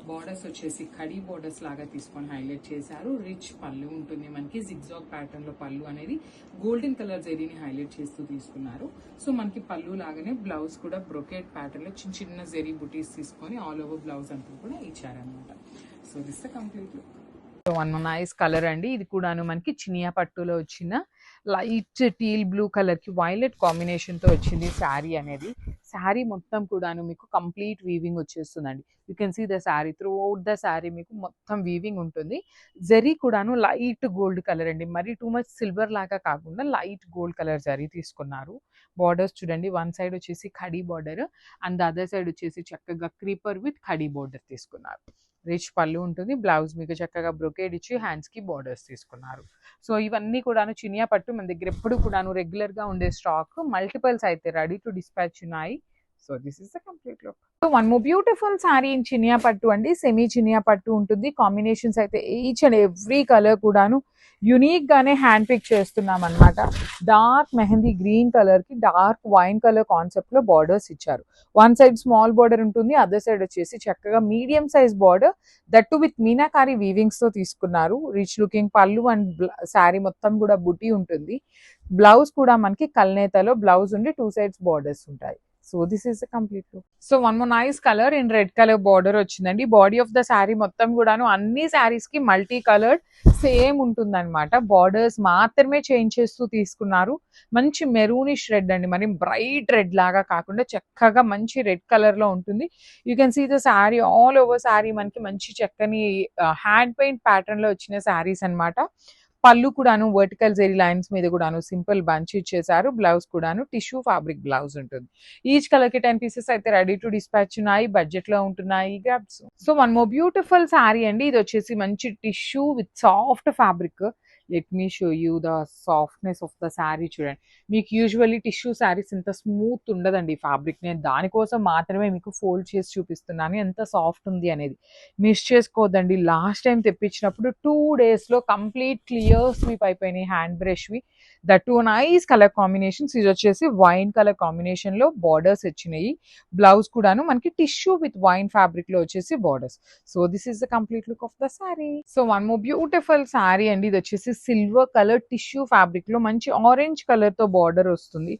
బార్డర్స్ వచ్చేసి కడీ బార్డర్స్ లాగా తీసుకొని హైలైట్ చేశారు. రిచ్ పళ్ళు ఉంటుంది మనకి, జిగ్జాగ్ ప్యాటర్న్లో పళ్ళు అనేది గోల్డెన్ కలర్ జరీని హైలైట్ చేస్తూ తీసుకున్నారు. సో మనకి పళ్ళు లాగానే బ్లౌజ్ కూడా బ్రొకేట్ ప్యాటర్న్లో చిన్న చిన్న జరీ బుటీస్ తీసుకొని ఆల్ ఓవర్ బ్లౌజ్ అంతా కూడా ఇచ్చారనమాట. So this the complete look. So one nice colour అండి, ఇది కూడాను మనకి చినియా పట్టులో వచ్చిన లైట్ టీల్ బ్లూ కలర్కి వైలెట్ కాంబినేషన్తో వచ్చింది శారీ అనేది. శారీ మొత్తం కూడాను మీకు కంప్లీట్ వీవింగ్ వచ్చేస్తుందండి. You can see the sari throughout the sari మీకు మొత్తం వీవింగ్ ఉంటుంది. జరీ కూడాను లైట్ గోల్డ్ కలర్ అండి, మరీ టూ మచ్ సిల్వర్ లాగా కాకుండా లైట్ గోల్డ్ కలర్ జరీ తీసుకున్నారు. బార్డర్స్ చూడండి, వన్ సైడ్ వచ్చేసి khadi border and the other side వచ్చేసి చక్కగా క్రీపర్ విత్ ఖడీ బార్డర్ తీసుకున్నారు. రిచ్ పళ్ళు ఉంటుంది. బ్లౌజ్ మీకు చక్కగా బ్రొకేడ్ ఇచ్చి హ్యాండ్స్కి బార్డర్స్ తీసుకున్నారు. సో ఇవన్నీ కూడాను చినియా పట్టు మన దగ్గర ఎప్పుడు కూడాను రెగ్యులర్గా ఉండే స్టాక్. మల్టిపల్స్ అయితే రెడీ టు డిస్పాచ్ ఉన్నాయి. So this is the complete look. So one more beautiful sari in చినియా పట్టు అండి, సెమీ చినియా పట్టు ఉంటుంది. కాంబినేషన్స్ అయితే ఈచ్ అండ్ ఎవ్రీ కలర్ కూడాను యూనిక్ గానే హ్యాండ్ పిక్ చేస్తున్నాం అనమాట. డార్క్ మెహందీ గ్రీన్ కలర్ కి డార్క్ వైన్ కలర్ కాన్సెప్ట్ లో బార్డర్స్ ఇచ్చారు. వన్ సైడ్ స్మాల్ బార్డర్ ఉంటుంది, అదర్ సైడ్ వచ్చేసి చక్కగా medium size border, that with meenakari weavings తో తీసుకున్నారు. రిచ్ లుకింగ్ పళ్ళు అండ్ శారీ మొత్తం కూడా బుటీ ఉంటుంది. బ్లౌజ్ కూడా మనకి కల్నేతలో బ్లౌజ్ ఉండి టూ సైడ్స్ బార్డర్స్ ఉంటాయి. So this is the complete look. So one more nice colour in red colour border వచ్చిందండి. బాడీ ఆఫ్ ద శారీ మొత్తం కూడాను అన్ని శారీస్ కి మల్టీ కలర్డ్ సేమ్ ఉంటుంది అనమాట. బార్డర్స్ మాత్రమే చేంజ్ చేస్తూ తీసుకున్నారు. మంచి మెరూనిష్ రెడ్ అండి, మరి బ్రైట్ రెడ్ లాగా కాకుండా చక్కగా మంచి రెడ్ కలర్ లో ఉంటుంది. You can see the sari all over sari మనకి మంచి చక్కని హ్యాండ్ పెయింట్ ప్యాటర్న్ లో వచ్చిన శారీస్ అనమాట. పళ్ళు కూడాను వర్టికల్ జెరీ లైన్స్ మీద కూడాను సింపుల్ బంచ్ ఇచ్చేసారు. బ్లౌజ్ కూడాను టిష్యూ ఫ్యాబ్రిక్ బ్లౌజ్ ఉంటుంది. ఈచ్ కలర్ కి 10 పీసెస్ అయితే రెడీ టు డిస్పాచ్ ఉన్నాయి, బడ్జెట్ లో ఉంటున్నాయి. Grabs. So one more beautiful sari అండి, ఇది వచ్చేసి మంచి tissue with soft fabric. Let me show you the softness of the sari. చూడండి, మీకు యూజువల్లీ టిష్యూ శారీస్ ఇంత స్మూత్ ఉండదండి ఫ్యాబ్రిక్. నేను దానికోసం మాత్రమే మీకు ఫోల్డ్ చేసి చూపిస్తున్నాను ఎంత సాఫ్ట్ ఉంది అనేది. మిస్ చేసుకోవద్దండి, లాస్ట్ టైం తెప్పించినప్పుడు 2 days లో కంప్లీట్ క్లియర్ స్వీప్ అయిపోయినాయి హ్యాండ్ బ్రష్వి. That too nice colour combinations. ఇది వచ్చేసి వైన్ కలర్ కాంబినేషన్ లో బార్డర్స్ వచ్చినాయి. బ్లౌజ్ కూడాను మనకి టిష్యూ విత్ వైన్ ఫ్యాబ్రిక్ లో వచ్చేసి borders. So this is the complete look of the sari. So one more beautiful sari అండి, ఇది వచ్చేసి సిల్వర్ కలర్ టిష్యూ ఫ్యాబ్రిక్ లో మంచి ఆరెంజ్ కలర్ తో బార్డర్ వస్తుంది.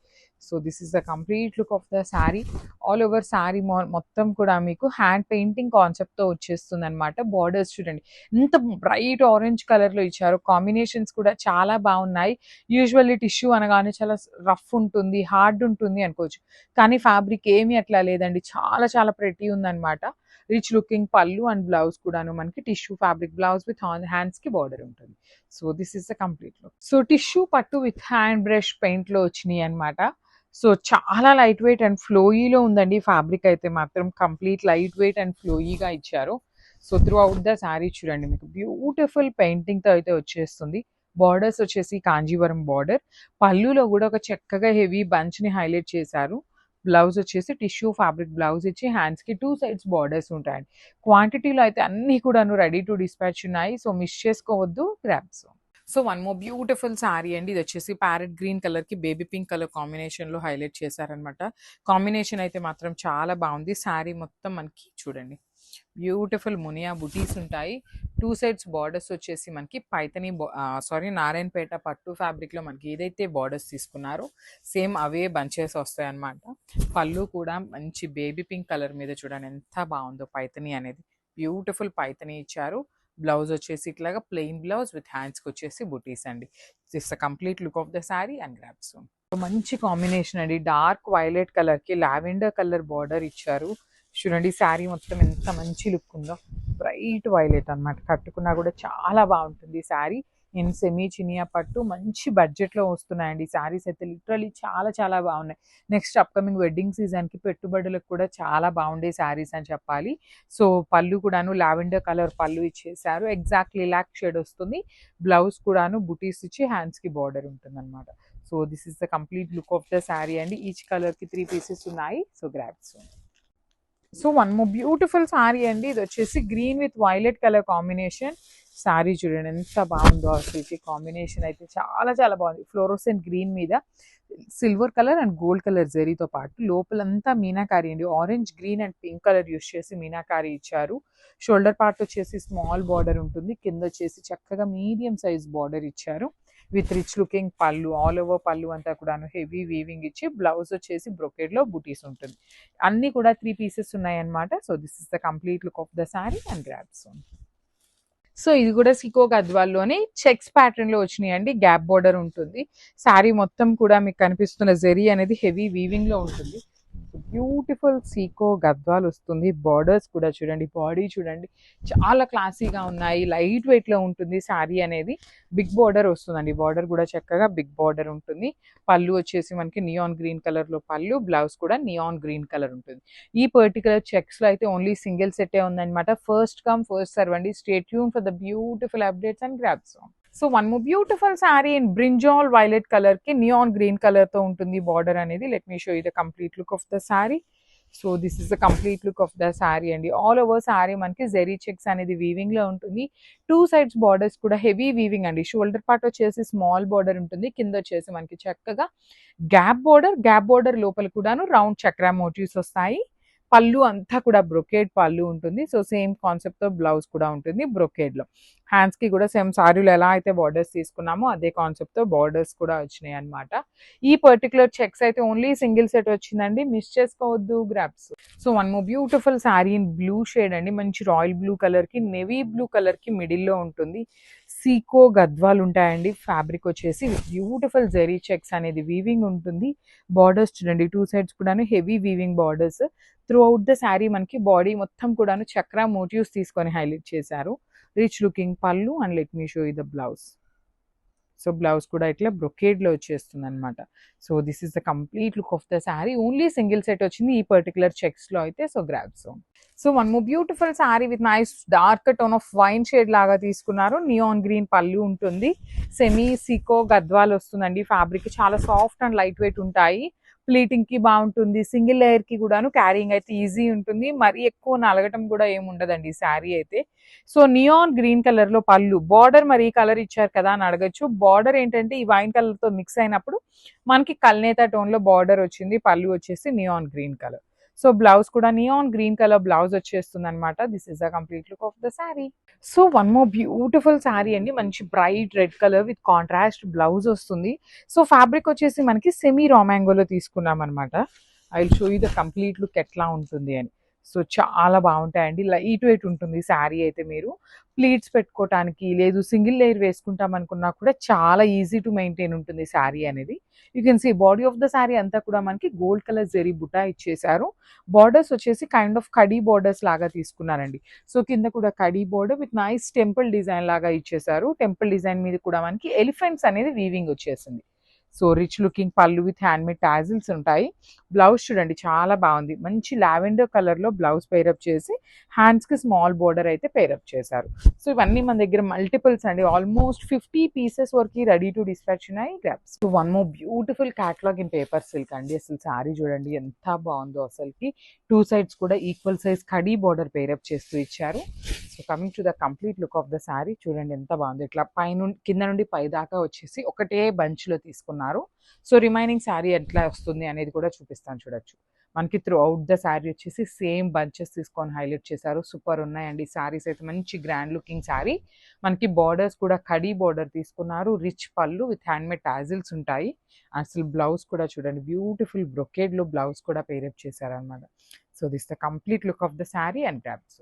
So this is the complete look of the sari. All over sari మొత్తం కూడా మీకు హ్యాండ్ పెయింటింగ్ కాన్సెప్ట్తో వచ్చేస్తుంది అనమాట. బార్డర్స్ చూడండి ఎంత బ్రైట్ ఆరెంజ్ కలర్లో ఇచ్చారు. కాంబినేషన్స్ కూడా చాలా బాగున్నాయి. యూజువల్లీ టిష్యూ అనగానే చాలా రఫ్ ఉంటుంది, హార్డ్ ఉంటుంది అనుకోవచ్చు, కానీ ఫ్యాబ్రిక్ ఏమీ అట్లా లేదండి. చాలా చాలా ప్రెటీ ఉందన్నమాట. రిచ్ లుకింగ్ పళ్ళు అండ్ బ్లౌజ్ కూడాను మనకి tissue fabric blouse with hands కి బార్డర్ ఉంటుంది. So this is the complete look. So tissue పట్టు విత్ హ్యాండ్ బ్రష్ పెయింట్ లో వచ్చినాయి అనమాట. సో చాలా లైట్ వెయిట్ అండ్ ఫ్లోయీలో ఉందండి. ఫ్యాబ్రిక్ అయితే మాత్రం కంప్లీట్ లైట్ వెయిట్ అండ్ ఫ్లోయీగా ఇచ్చారు. So through out the sari చూడండి మీకు బ్యూటిఫుల్ పెయింటింగ్ తో అయితే వచ్చేస్తుంది. బార్డర్స్ వచ్చేసి కాంజీవరం బార్డర్. పళ్ళులో కూడా ఒక చక్కగా హెవీ బంచ్ ని హైలైట్ చేశారు. బ్లౌజ్ వచ్చేసి టిష్యూ ఫ్యాబ్రిక్ బ్లౌజ్ ఇచ్చి హ్యాండ్స్ కి 2 సైడ్స్ బార్డర్స్ ఉంటాయండి. క్వాంటిటీలో అయితే అన్ని కూడాను రెడీ టు డిస్పాచ్ ఉన్నాయి. సో మిస్ చేసుకోవద్దు, grabs. So one more beautiful sari అండి. ఇది వచ్చేసి ప్యారెట్ గ్రీన్ కలర్ కి బేబీ పింక్ కలర్ కాంబినేషన్ లో హైలైట్ చేశారనమాట. కాంబినేషన్ అయితే మాత్రం చాలా బాగుంది. శారీ మొత్తం మనకి చూడండి బ్యూటిఫుల్ మునియా బుటీస్ ఉంటాయి. 2 సైడ్స్ బార్డర్స్ వచ్చేసి మనకి పైతని నారాయణపేట పట్టు ఫ్యాబ్రిక్ లో మనకి ఏదైతే బార్డర్స్ తీసుకున్నారో సేమ్ అవే బంచెస్ వస్తాయి అన్నమాట. పళ్ళు కూడా మంచి బేబీ పింక్ కలర్ మీద చూడండి ఎంత బాగుందో. పైతని అనేది బ్యూటిఫుల్ పైతని ఇచ్చారు. బ్లౌజ్ వచ్చేసి ఇట్లాగా ప్లెయిన్ బ్లౌజ్ విత్ హ్యాండ్స్కి వచ్చేసి బుటీస్ అండి. This the complete look of the sari and grabs. మంచి కాంబినేషన్ అండి. డార్క్ వైలెట్ కలర్ కి లావెండర్ కలర్ బార్డర్ ఇచ్చారు. చూడండి శారీ మొత్తం ఎంత మంచి లుక్ ఉందో. బ్రైట్ వైలెట్ అనమాట. కట్టుకున్నా కూడా చాలా బాగుంటుంది శారీ. ఇన్ సెమీ చినియా పట్టు మంచి బడ్జెట్లో వస్తున్నాయండి శారీస్ అయితే. లిటరలీ చాలా చాలా బాగున్నాయి. నెక్స్ట్ అప్కమింగ్ వెడ్డింగ్ సీజన్కి పెట్టుబడులకు కూడా చాలా బాగుండే శారీస్ అని చెప్పాలి. సో పళ్ళు కూడాను లావెండర్ కలర్ పళ్ళు ఇచ్చేసారు. ఎగ్జాక్ట్లీ లాక్ షేడ్ వస్తుంది. బ్లౌజ్ కూడాను బుటీస్ ఇచ్చి హ్యాండ్స్కి బార్డర్ ఉంటుంది అనమాట. So this is the complete look of the sari అండి. ఈచ్ కలర్కి 3 పీసెస్ ఉన్నాయి. So grabs. So one more beautiful sari అండి. ఇది వచ్చేసి green with violet colour combination. Sari చూడండి ఎంత బాగుందో. అసలు కాంబినేషన్ అయితే చాలా చాలా బాగుంది. ఫ్లోరోసెంట్ గ్రీన్ మీద silver colour and gold colour జరీతో పాటు లోపలంతా మీనాకారి అండి. Orange green and pink colour use చేసి మీనాకారి ఇచ్చారు. షోల్డర్ పార్ట్ వచ్చేసి స్మాల్ బార్డర్ ఉంటుంది. కింద వచ్చేసి చక్కగా మీడియం సైజ్ బార్డర్ ఇచ్చారు విత్ రిచ్ లుకింగ్ పళ్ళు. ఆల్ ఓవర్ పళ్ళు అంతా కూడాను హెవీ వీవింగ్ ఇచ్చి బ్లౌజ్ వచ్చేసి బ్రొకెడ్ లో బుటీస్ ఉంటుంది. అన్ని కూడా 3 పీసెస్ ఉన్నాయి అన్నమాట. So this is the complete look of the sari and grabs. So ఇది కూడా సికో గద్వాల్లోనే చెక్స్ ప్యాటర్న్ లో వచ్చినాయి అండి. గ్యాప్ బార్డర్ ఉంటుంది. శారీ మొత్తం కూడా మీకు కనిపిస్తున్న జరీ అనేది హెవీ వీవింగ్ లో ఉంటుంది. బ్యూటిఫుల్ సీకో గద్వాల్ వస్తుంది. బార్డర్స్ కూడా చూడండి, బాడీ చూడండి చాలా క్లాసీగా ఉన్నాయి. లైట్ వెయిట్ లో ఉంటుంది శారీ అనేది. బిగ్ బార్డర్ వస్తుందండి. బార్డర్ కూడా చక్కగా బిగ్ బార్డర్ ఉంటుంది. పళ్ళు వచ్చేసి మనకి నియాన్ గ్రీన్ కలర్ లో పళ్ళు. బ్లౌజ్ కూడా నియాన్ గ్రీన్ కలర్ ఉంటుంది. ఈ పర్టికులర్ చెక్స్ లో అయితే ఓన్లీ సింగిల్ సెట్టే ఉందన్నమాట. ఫస్ట్ కమ్ ఫస్ట్ సర్వ్ అండి. Stay tune for the beautiful updates and grabs. So one more beautiful sari in brinjal violet colour కి నియాన్ గ్రీన్ కలర్ తో ఉంటుంది బార్డర్ అనేది. Let me show you the complete look of the sari. So this is the complete look of the sari అండి. All over sari మనకి zari checks అనేది weaving లో ఉంటుంది. 2 sides borders కూడా హెవీ వీవింగ్ అండి. షోల్డర్ పార్ట్ వచ్చేసి స్మాల్ బార్డర్ ఉంటుంది. కింద వచ్చేసి మనకి చక్కగా గ్యాప్ బార్డర్ లోపల కూడాను రౌండ్ చక్రా మోటివ్స్ వస్తాయి. పళ్ళు అంతా కూడా బ్రొకేడ్ పళ్ళు ఉంటుంది. సో సేమ్ కాన్సెప్ట్ తో బ్లౌజ్ కూడా ఉంటుంది బ్రొకేడ్ లో. హ్యాండ్స్ కి కూడా సేమ్ సారీలో ఎలా అయితే బార్డర్స్ తీసుకున్నామో అదే కాన్సెప్ట్ తో బార్డర్స్ కూడా వచ్చినాయి అనమాట. ఈ పర్టికులర్ చెక్స్ అయితే ఓన్లీ సింగిల్ సెట్ వచ్చిందండి. మిస్ చేసుకోవద్దు, grabs. So one more beautiful sari in blue shade అండి. మంచి రాయల్ బ్లూ కలర్ కి నేవీ బ్లూ కలర్ కి మిడిల్ లో ఉంటుంది. సీకో గద్వాలు ఉంటాయండి. ఫ్యాబ్రిక్ వచ్చేసి బ్యూటిఫుల్ జెరీ చెక్స్ అనేది వీవింగ్ ఉంటుంది. బార్డర్స్ చూడండి 2 సైడ్స్ కూడాను heavy weaving borders. Through out the sari మనకి బాడీ మొత్తం కూడాను చక్రా మోటివ్స్ తీసుకొని హైలైట్ చేశారు. రిచ్ లుకింగ్ పళ్ళు and let me show you the blouse. So blouse కూడా ఇట్లా బ్రొకేడ్ లో వచ్చేస్తుంది అనమాట. So this is the complete look of the sari. Only single set వచ్చింది ఈ పర్టికులర్ చెక్స్ లో అయితే. So grabs. So one more beautiful sari with nice dark tone of wine shade లాగా తీసుకున్నారు. నియాన్ గ్రీన్ పళ్ళు ఉంటుంది. సెమీ సీకో గద్వాల్ వస్తుందండి. ఫ్యాబ్రిక్ చాలా సాఫ్ట్ అండ్ లైట్ వెయిట్ ఉంటాయి. ప్లీటింగ్ కి బాగుంటుంది. సింగిల్ లేయర్ కి కూడాను క్యారింగ్ అయితే ఈజీ ఉంటుంది. మరి ఎక్కువ నలగటం కూడా ఏమి ఉండదండి ఈ శారీ అయితే. సో నియాన్ గ్రీన్ కలర్ లో పళ్ళు. బార్డర్ మరి ఈ కలర్ ఇచ్చారు కదా అని అడగచ్చు. బార్డర్ ఏంటంటే ఈ వైన్ కలర్ తో మిక్స్ అయినప్పుడు మనకి కల్నేత టోన్ లో బార్డర్ వచ్చింది. పళ్ళు వచ్చేసి neon green colour. So blouse కూడా నియాన్ గ్రీన్ కలర్ బ్లౌజ్ వచ్చేస్తుంది అనమాట. This is the complete look of the sari. So one more beautiful sari అండి, మంచి bright red colour with contrast blouse వస్తుంది. సో ఫ్యాబ్రిక్ వచ్చేసి మనకి సెమీ రా మ్యాంగోలో తీసుకున్నాం అనమాట. I will show you the complete look ఎట్లా ఉంటుంది అని. సో చాలా బాగుంటాయండి, లైట్ వెయిట్ ఉంటుంది శారీ అయితే. మీరు ప్లీట్స్ పెట్టుకోవటానికి లేదు సింగిల్ లేయర్ వేసుకుంటాం అనుకున్నా కూడా చాలా ఈజీ టు మెయింటైన్ ఉంటుంది శారీ అనేది. You can see body of the sari అంతా కూడా మనకి గోల్డ్ కలర్ జరీ బుటా ఇచ్చేసారు. బార్డర్స్ వచ్చేసి కైండ్ ఆఫ్ కడీ బార్డర్స్ లాగా తీసుకున్నారండి. సో కింద కూడా khadi border with nice temple design లాగా ఇచ్చేసారు. టెంపుల్ డిజైన్ మీద కూడా మనకి ఎలిఫెంట్స్ అనేది వీవింగ్ వచ్చేసింది. సో రిచ్ లుకింగ్ పళ్ళు విత్ హ్యాండ్మేడ్ టాజిల్స్ ఉంటాయి. బ్లౌజ్ చూడండి చాలా బాగుంది, మంచి లావెండర్ కలర్లో బ్లౌజ్ పేరప్ చేసి హ్యాండ్స్కి స్మాల్ బోర్డర్ అయితే పేరప్ చేశారు. సో ఇవన్నీ మన దగ్గర మల్టిపుల్స్ అండి, ఆల్మోస్ట్ 50 పీసెస్ వరకు రెడీ టు డిస్పాచ్ ఉన్నాయి. Grasp. So one more beautiful catalogue in paper silk అండి. అసలు శారీ చూడండి ఎంత బాగుందో అసలుకి. టూ సైడ్స్ కూడా equal size khadi border pair up చేస్తూ ఇచ్చారు. So coming to the complete look of the sari చూడండి ఎంత బాగుంది. ఇట్లా కింద నుండి పై దాకా వచ్చేసి ఒకటే బంచ్లో తీసుకున్నారు. సో రిమైనింగ్ శారీ ఎట్లా వస్తుంది అనేది కూడా చూపిస్తాను చూడొచ్చు. మనకి త్రూ అవుట్ ద శారీ వచ్చేసి సేమ్ బంచెస్ తీసుకొని హైలైట్ చేశారు. సూపర్ ఉన్నాయండి శారీస్ అయితే, మంచి గ్రాండ్ లుకింగ్ శారీ. మనకి బార్డర్స్ కూడా కడీ బార్డర్ తీసుకున్నారు. రిచ్ పళ్ళు విత్ హ్యాండ్మేడ్ టాజిల్స్ ఉంటాయి. అసలు బ్లౌజ్ కూడా చూడండి బ్యూటిఫుల్ బ్రొకేడ్లో బ్లౌజ్ కూడా పేరప్ చేశారనమాట. So this the complete look of the sari and tabs.